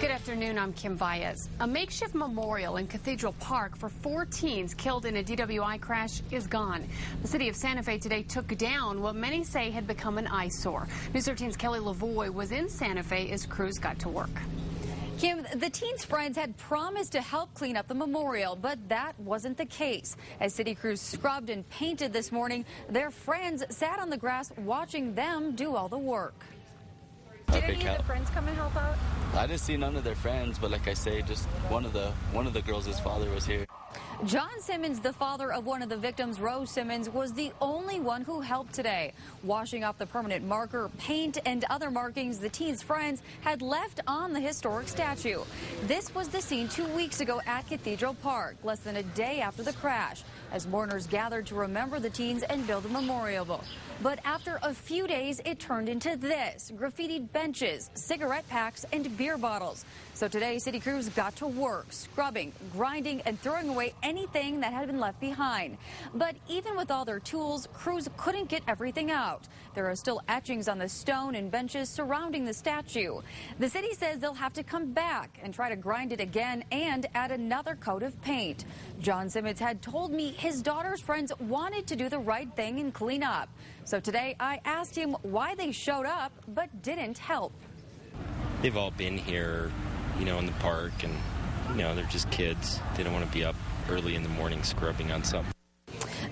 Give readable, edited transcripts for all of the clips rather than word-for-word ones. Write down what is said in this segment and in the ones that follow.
Good afternoon, I'm Kim Baez. A makeshift memorial in Cathedral Park for 4 teens killed in a DWI crash is gone. The city of Santa Fe today took down what many say had become an eyesore. News 13's Kelly Lavoie was in Santa Fe as crews got to work. Kim, the teens' friends had promised to help clean up the memorial, but that wasn't the case. As city crews scrubbed and painted this morning, their friends sat on the grass watching them do all the work. Did any of the friends come and help out? I didn't see none of their friends, but like I say, just one of the girls' father was here. John Simmons, the father of one of the victims, Rose Simmons, was the only one who helped today, washing off the permanent marker, paint, and other markings the teens' friends had left on the historic statue. This was the scene 2 weeks ago at Cathedral Park, less than a day after the crash, as mourners gathered to remember the teens and build a memorial. But after a few days, it turned into this: graffitied benches, cigarette packs, and beer bottles. So today, city crews got to work, scrubbing, grinding, and throwing away anything that had been left behind. But even with all their tools, crews couldn't get everything out. There are still etchings on the stone and benches surrounding the statue. The city says they'll have to come back and try to grind it again and add another coat of paint. John Simmons had told me his daughter's friends wanted to do the right thing and clean up. So today I asked him why they showed up but didn't help. They've all been here, in the park, and, they're just kids. They don't want to be up early in the morning scrubbing on something.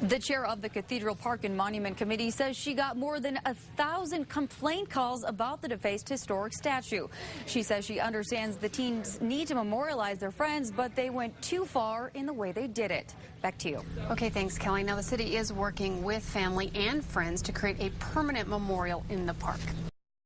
The chair of the Cathedral Park and Monument Committee says she got more than 1,000 complaint calls about the defaced historic statue. She says she understands the teens need to memorialize their friends, but they went too far in the way they did it. Back to you. Okay, thanks, Kelly. Now, the city is working with family and friends to create a permanent memorial in the park.